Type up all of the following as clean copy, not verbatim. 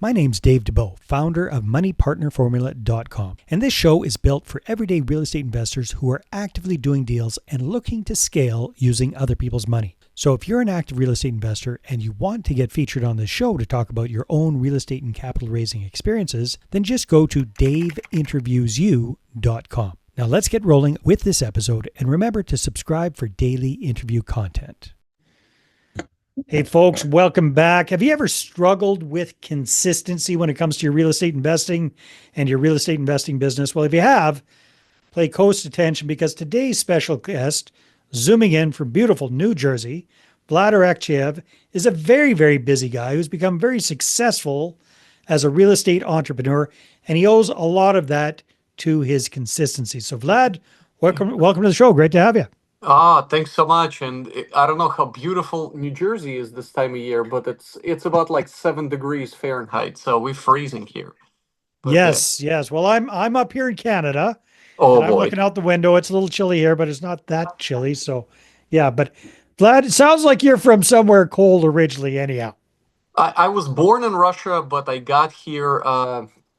My name's Dave DeBow, founder of MoneyPartnerFormula.com, and this show is built for everyday real estate investors who are actively doing deals and looking to scale using other people's money. So if you're an active real estate investor and you want to get featured on this show to talk about your own real estate and capital raising experiences, then just go to daveinterviewsyou.com. Now let's get rolling with this episode, and remember to subscribe for daily interview content. Hey folks, welcome back. Have you ever struggled with consistency when it comes to your real estate investing and your real estate investing business? Well, if you have, pay close attention because today's special guest, zooming in from beautiful New Jersey, Vlad Arakcheyev, is a very, very busy guy who's become very successful as a real estate entrepreneur, and he owes a lot of that to his consistency. So Vlad, welcome to the show. Great to have you. Thanks so much. And I don't know how beautiful New Jersey is this time of year, but it's about like 7 degrees Fahrenheit, so we're freezing here. But yeah. Yes. Well, I'm up here in Canada, Oh and I'm boy. looking out the window. It's a little chilly here, but it's not that chilly. So, yeah. But Vlad, it sounds like you're from somewhere cold originally, anyhow. I was born in Russia, but I got here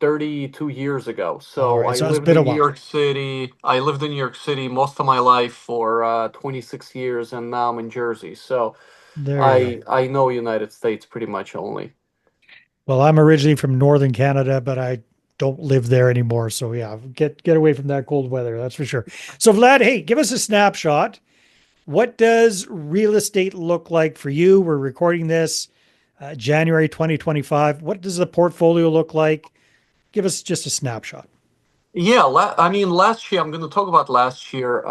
32 years ago. All So right. I So it's lived been a in New while. York City. I lived in New York City most of my life for 26 years, and now I'm in Jersey. So There you go. I know United States pretty much only. Well, I'm originally from Northern Canada, but I don't live there anymore. So yeah, get away from that cold weather. That's for sure. So Vlad, hey, give us a snapshot. What does real estate look like for you? We're recording this January 2025. What does the portfolio look like? Give us just a snapshot. Yeah, I mean, last year, I'm going to talk about last year.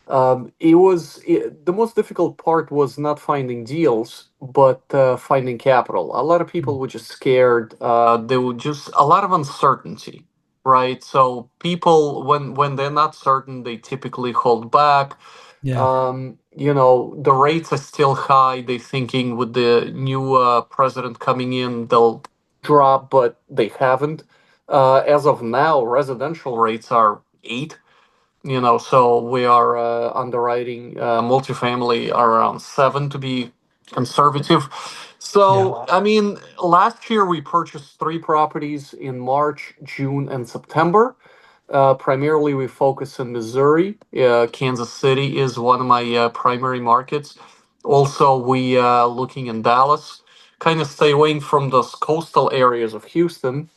The most difficult part was not finding deals, but finding capital. A lot of Mm. people were just scared. There were just a lot of uncertainty, right? So people, when they're not certain, they typically hold back. Yeah. The rates are still high. They're thinking with the new president coming in, they'll drop, but they haven't. As of now, residential rates are 8. So we are underwriting multifamily around 7 to be conservative. Yeah. So, I mean, last year we purchased 3 properties in March, June, and September. Primarily, we focus in Missouri. Kansas City is one of my primary markets. Also, we looking in Dallas. Kind of stay away from those coastal areas of Houston.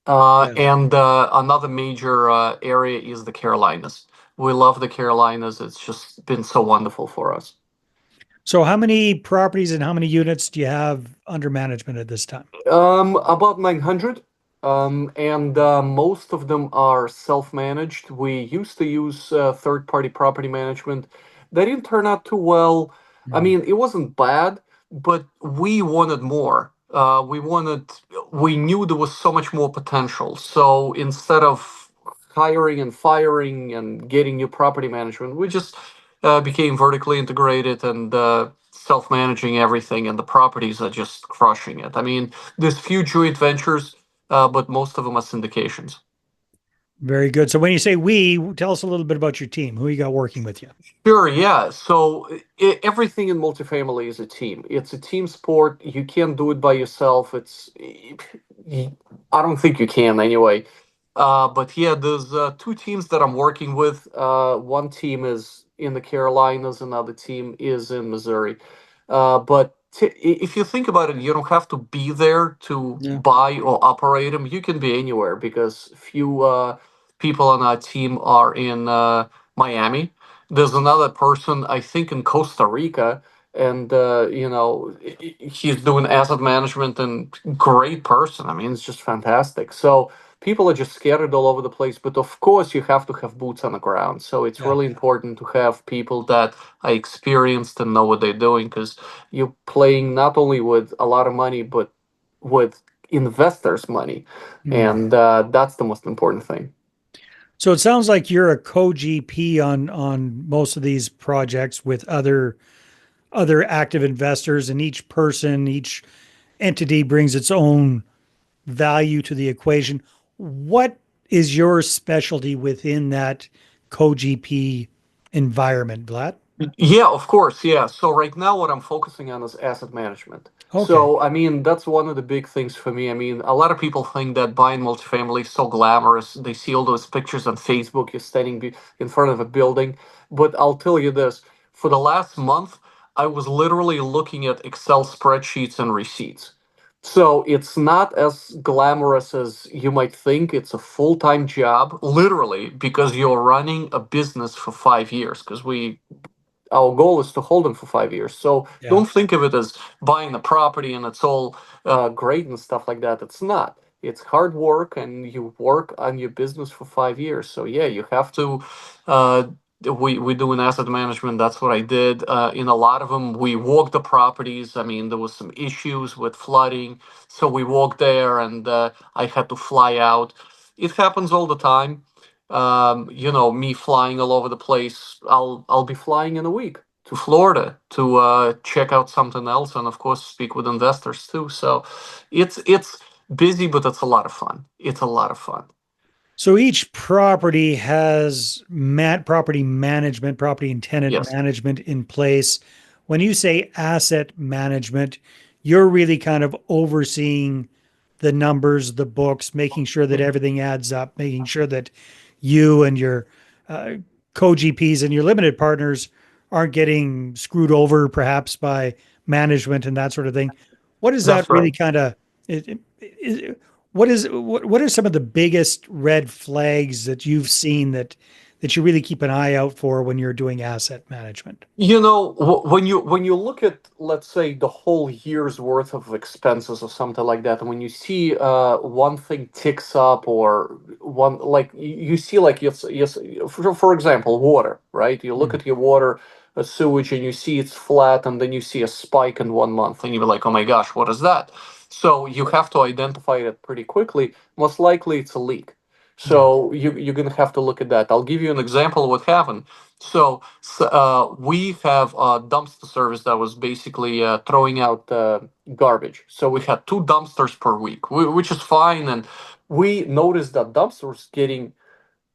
Yeah. And another major area is the Carolinas. We love the Carolinas. It's just been so wonderful for us. So how many properties and how many units do you have under management at this time? About 900. And most of them are self-managed. We used to use third-party property management. They didn't turn out too well. I Mm. mean, it wasn't bad, but we wanted more. We knew there was so much more potential. So instead of hiring and firing and getting new property management, we just became vertically integrated and self-managing everything, and the properties are just crushing it. I mean, there's few joint ventures, but most of them are syndications. Very good. So when you say we, tell us a little bit about your team. Who you got working with you? Sure, yeah. So everything in multifamily is a team. It's a team sport. You can't do it by yourself. I don't think you can anyway. But yeah, there's 2 teams that I'm working with. One team is in the Carolinas, another team is in Missouri. But if you think about it, you don't have to be there to Yeah. buy or operate them. You can be anywhere because few people on our team are in Miami. There's another person, I think, in Costa Rica, and he's doing asset management and great person. I mean, it's just fantastic. So people are just scattered all over the place, but of course, you have to have boots on the ground. So it's Yeah. really important to have people that are experienced and know what they're doing because you're playing not only with a lot of money, but with investors' money, Mm. and that's the most important thing. So it sounds like you're a co-GP on most of these projects with other active investors, and each person, each entity brings its own value to the equation. What is your specialty within that co-GP environment, Vlad? Yeah, of course. Yeah. So right now, what I'm focusing on is asset management. Okay. So, I mean, that's one of the big things for me. I mean, a lot of people think that buying multifamily is so glamorous. They see all those pictures on Facebook, you're standing in front of a building. But I'll tell you this, for the last month, I was literally looking at Excel spreadsheets and receipts. So it's not as glamorous as you might think. It's a full-time job, literally, because you're running a business for 5 years. Because our goal is to hold them for 5 years. So Yeah. don't think of it as buying a property and it's all great and stuff like that. It's not. It's hard work, and you work on your business for 5 years. So yeah, you have to. Uh, we do an asset management. That's what I did. In a lot of them, we walked the properties. I mean, there was some issues with flooding, so we walked there, and I had to fly out. It happens all the time. Me flying all over the place. I'll be flying in a week to Florida to check out something else, and of course speak with investors too. So it's busy, but it's a lot of fun. It's a lot of fun. So each property has property management, property and tenant Yes, management in place. When you say asset management, you're really kind of overseeing the numbers, the books, making sure that everything adds up, making sure that you and your uh, co-GPs and your limited partners aren't getting screwed over perhaps by management and that sort of thing. What is that that's really right. kind of what are some of the biggest red flags that you've seen that you really keep an eye out for when you're doing asset management? When you look at, let's say, the whole year's worth of expenses or something like that, and when you see one thing ticks up, or one, like you see, like, yes, for example, water, right? You look Mm. at your water, sewage, and you see it's flat, and then you see a spike in 1 month, and you're like, oh my gosh, what is that? So you have to identify it pretty quickly. Most likely it's a leak. Yeah. So you're gonna have to look at that. I'll give you an example of what happened. We have a dumpster service that was basically throwing out garbage. So we had two dumpsters per week, which is fine. And we noticed that dumpsters getting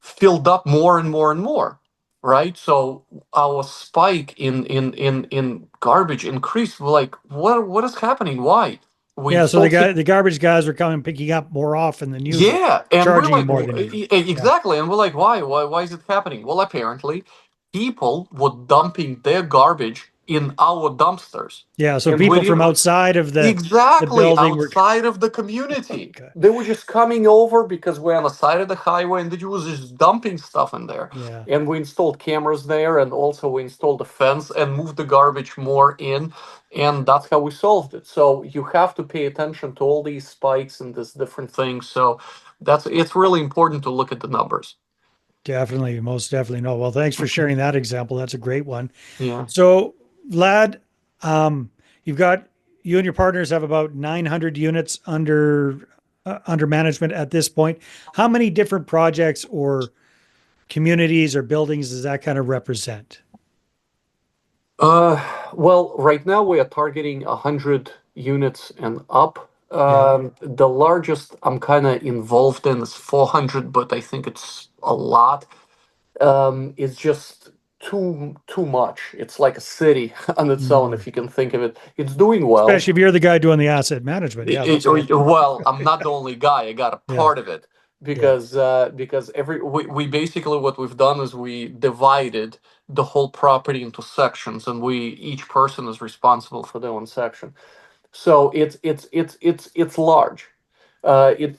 filled up more and more and more, right? So our spike in garbage increased. We're like, what is happening? Why? We Yeah, so installed. the garbage guys are coming picking up more often than usual, Yeah, and we're charging you like, more than usual. Yeah. Exactly, and we're like, why? Why is it happening? Well, apparently, people were dumping their garbage in our dumpsters, Yeah, so and we people from didn't. outside of the Exactly, building were outside of the community. okay. They were just coming over because we're on the side of the highway, and they was just dumping stuff in there. Yeah, And we installed cameras there, and also we installed a fence and moved the garbage more in, and that's how we solved it. So you have to pay attention to all these spikes and these different things. So it's really important to look at the numbers. definitely, most definitely. No, well, thanks for sharing that example. That's a great one. Yeah. So, Vlad, um, you've got you and your partners have about 900 units under management at this point. How many different projects or communities or buildings does that kind of represent? Uh, well, right now we are targeting 100 units and up. Yeah. The largest I'm kind of involved in is 400, but I think it's a lot. It's just too much. It's like a city on its own, Mm. if you can think of it. It's doing well. Especially if you're the guy doing the asset management. Yeah, that's good. Well, I'm not the only guy. I got a Yeah. part of it Yeah. because we basically, what we've done is we divided the whole property into sections, and we each person is responsible for their own section. So it's large.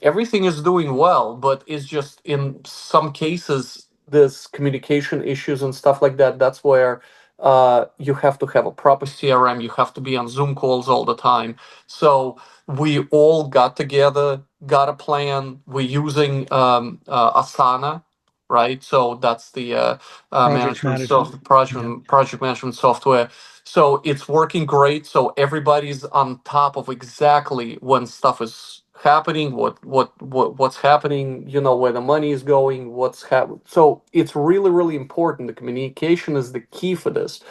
Everything is doing well, but it's just in some cases there's communication issues and stuff like that. That's where you have to have a proper CRM. You have to be on Zoom calls all the time. So we all got together, got a plan. We're using Asana, right? So that's the Project management management. software, Yeah. project management software. So it's working great. So everybody's on top of exactly when stuff is happening, what's happening, where the money is going, what's happening. So it's really important. The communication is the key for this,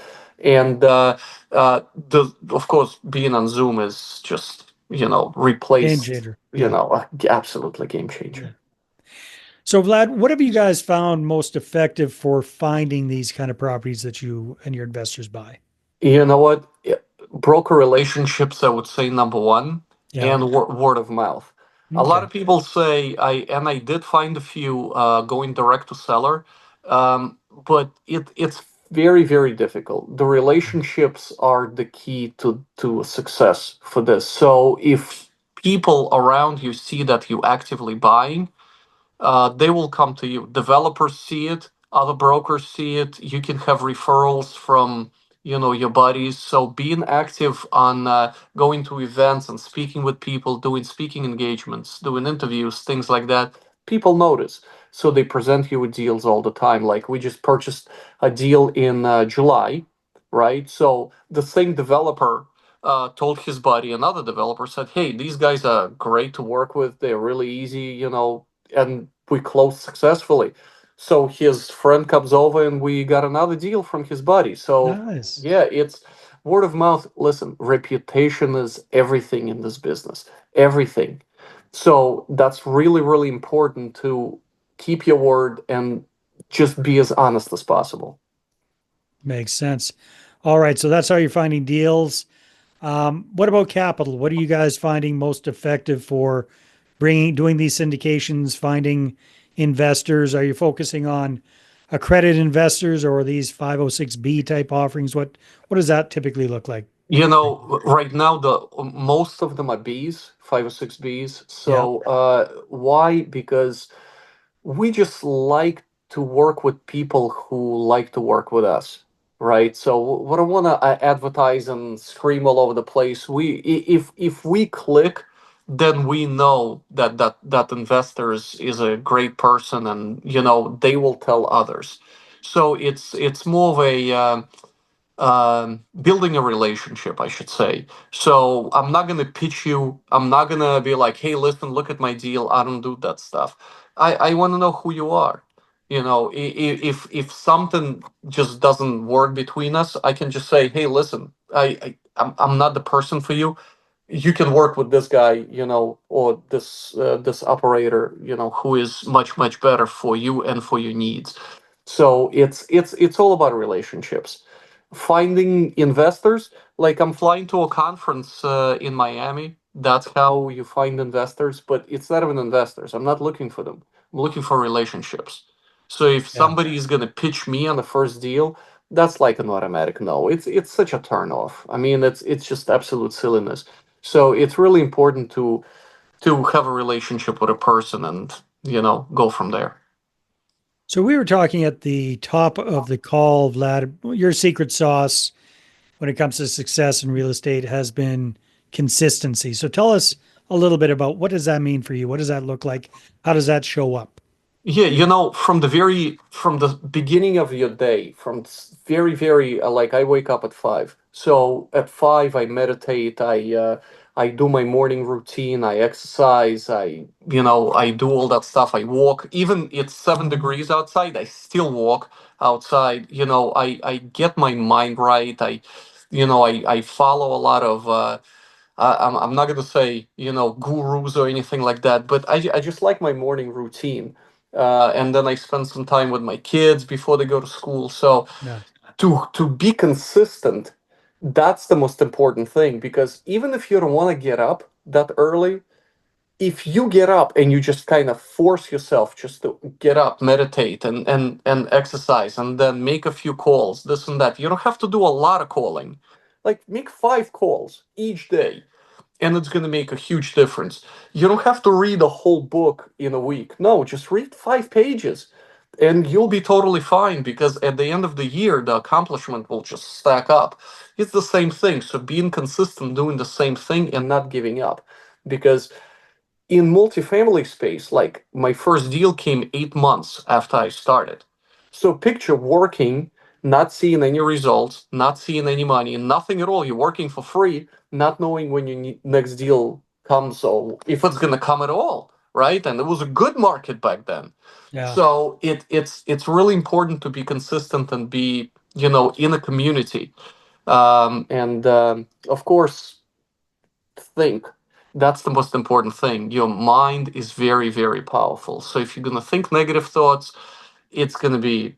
and of course being on Zoom is just Game replaced. changer. Yeah. Absolutely game Yeah. changer. So, Vlad, what have you guys found most effective for finding these kind of properties that you and your investors buy? You know what? broker relationships, I would say number one, Yeah. and word of mouth. A lot Okay. of people say I did find a few going direct to seller, but it's very difficult. The relationships are the key to success for this. So if people around you see that you actively buying, they will come to you. Developers see it, other brokers see it. You can have referrals from your buddies. So being active on going to events and speaking with people, doing speaking engagements, doing interviews, things like that, people notice. So they present you with deals all the time. Like we just purchased a deal in July, right? So the same developer told his buddy, another developer said, "Hey, these guys are great to work with. They're really easy, and we closed successfully." So his friend comes over and we got another deal from his buddy. So Nice. yeah, it's word of mouth. Listen, reputation is everything in this business. Everything. So that's really important to keep your word and just be as honest as possible. Makes sense. All right. So that's how you're finding deals. What about capital? What are you guys finding most effective for doing these syndications, finding investors? Are you focusing on accredited investors or these 506B type offerings? What does that typically look like? Right now the most of them are Bs, 5 or 6 Bs. Yeah. So why? Because we just like to work with people who like to work with us, right? So we don't want to advertise and scream all over the place. If we click, then we know that investor is a great person, and they will tell others. So it's more of a building a relationship, I should say. So I'm not gonna pitch you. I'm not gonna be like, "Hey, listen, look at my deal." I don't do that stuff. I want to know who you are. If something just doesn't work between us, I can just say, "Hey, listen, I'm not the person for you. You can work with this guy, or this operator, who is much better for you and for your needs." So it's all about relationships. Finding investors, like I'm flying to a conference in Miami. That's how you find investors, but it's not even investors. I'm not looking for them. I'm looking for relationships. So if Yeah. somebody is gonna pitch me on the first deal, that's like an automatic no. It's such a turn off. I mean, it's just absolute silliness. So it's really important to have a relationship with a person and go from there. So we were talking at the top of the call, Vlad, your secret sauce when it comes to success in real estate has been consistency. So tell us a little bit about what does that mean for you? What does that look like? How does that show up? Yeah, from the beginning of your day, from very like I wake up at 5. So at 5 I meditate, I do my morning routine, I exercise, I do all that stuff. I walk. Even it's 7 degrees outside, I still walk outside. I get my mind right. I follow a lot of I'm not going to say, gurus or anything like that, but I just like my morning routine. And then I spend some time with my kids before they go to school. So Yeah. to be consistent, that's the most important thing, because even if you don't want to get up that early, if you get up and you just kind of force yourself just to get up, meditate and exercise, and then make a few calls, this and that, you don't have to do a lot of calling. Like make 5 calls each day, and it's going to make a huge difference. You don't have to read a whole book in a week. No, just read 5 pages and you'll be totally fine, because at the end of the year, the accomplishment will just stack up. It's the same thing. So being consistent, doing the same thing and not giving up. Because in multifamily space, like my first deal came 8 months after I started. So picture working, not seeing any results, not seeing any money, nothing at all. You're working for free, not knowing when your next deal comes or if it's gonna come at all, right? And it was a good market back then. Yeah. So it's really important to be consistent and be in a community, and of course think. That's the most important thing. Your mind is very powerful. So if you're gonna think negative thoughts, it's gonna be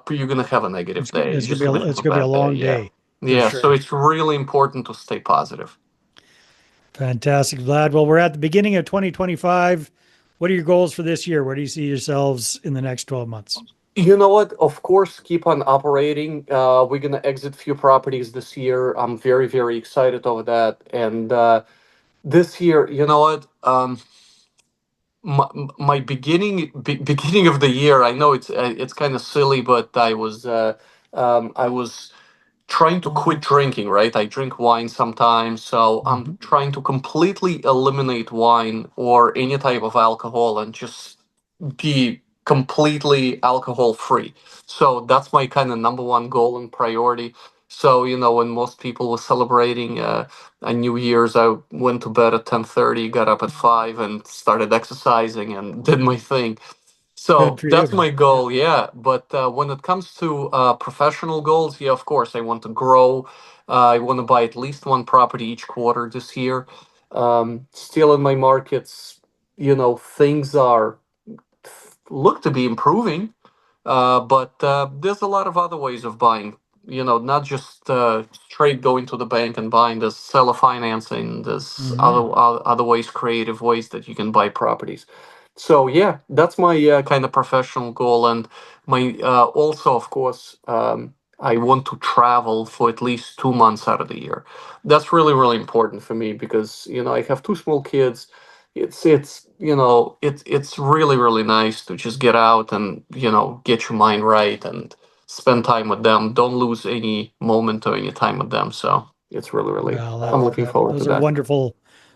you're gonna have a negative day. You're It's gonna just be gonna have it's a gonna be a bad day. long Yeah. day. For Yeah, so sure. it's really important to stay positive. Fantastic, Vlad. Well, we're at the beginning of 2025. What are your goals for this year? Where do you see yourselves in the next 12 months? You know what? Of course, keep on operating. We're gonna exit few properties this year. I'm very, very excited over that. And this year, you know what? My beginning of the year. I know it's kind of silly, but I was trying to quit drinking, right? I drink wine sometimes, so I'm Mhm. trying to completely eliminate wine or any type of alcohol and just be completely alcohol free. So that's my kind of number one goal and priority. So, when most people were celebrating a New Year's, I went to bed at 10:30, got up at 5 and started exercising and did my thing. Good So for you, that's man. my Yeah. goal, yeah. But when it comes to professional goals, yeah, of course, I want to grow. I want to buy at least one property each quarter this year. Still in my markets, things are look to be improving, but there's a lot of other ways of buying. Not just straight going to the bank and buying. There's seller financing. There's Hmm. other ways, creative ways that you can buy properties. So yeah, that's my kind of professional goal, and my also, of course, I want to travel for at least 2 months out of the year. That's really really important for me because I have two small kids. It's really really nice to just get out and get your mind right and spend time with them. Don't lose any moment or any time with them. So it's really really Well, I'm looking forward to those are that. wonderful,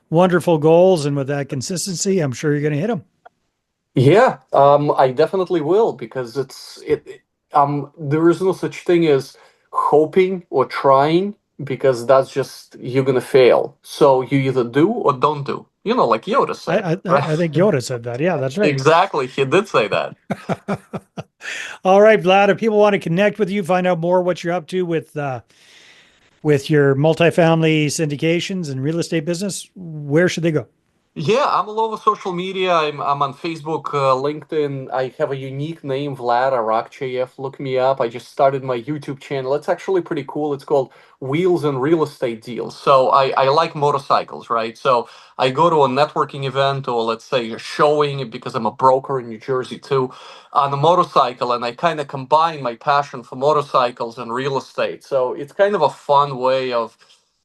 wonderful goals. And with that consistency, I'm sure you're going to hit them. Yeah, I definitely will because there is no such thing as hoping or trying because that's just you're gonna fail. So you either do or don't do. Like Yoda said, I right? think Yoda said that. Yeah, that's right. Exactly, he did say that. All right, Vlad, if people want to connect with you, find out more what you're up to with your multifamily syndications and real estate business, where should they go? Yeah, I'm all over social media. I'm on Facebook, LinkedIn. I have a unique name, Vlad Arakcheyev. Look me up. I just started my YouTube channel. It's actually pretty cool. It's called Wheels and Real Estate Deals. So I like motorcycles, right? So I go to a networking event or let's say a showing because I'm a broker in New Jersey too on a motorcycle, and I kind of combine my passion for motorcycles and real estate. So it's kind of a fun way of,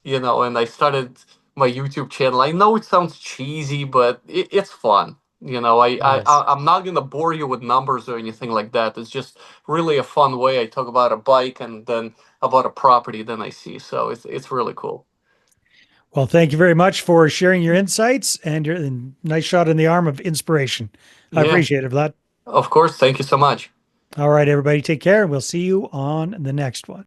and I started my YouTube channel. I know it sounds cheesy, but it's fun. It is. I'm not gonna bore you with numbers or anything like that. It's just really a fun way. I talk about a bike and then about a property then I see. So it's really cool. Well, thank you very much for sharing your insights and your and nice shot in the arm of inspiration. I Yeah, appreciate it, Vlad. of course. Thank you so much. All right, everybody, take care, and we'll see you on the next one.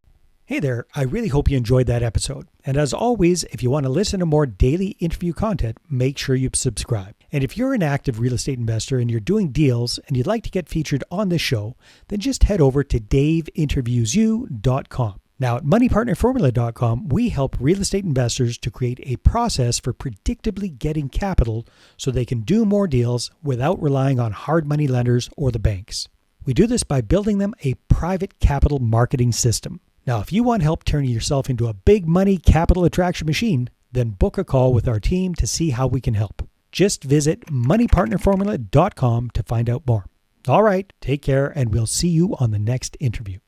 Hey there, I really hope you enjoyed that episode. And as always, if you want to listen to more daily interview content, make sure you subscribe. And if you're an active real estate investor and you're doing deals and you'd like to get featured on this show, then just head over to daveinterviewyou.com. Now, at moneypartnerformula.com, we help real estate investors to create a process for predictably getting capital so they can do more deals without relying on hard money lenders or the banks. We do this by building them a private capital marketing system. Now, if you want help turning yourself into a big money capital attraction machine, then book a call with our team to see how we can help. Just visit moneypartnerformula.com to find out more. All right, take care, and we'll see you on the next interview.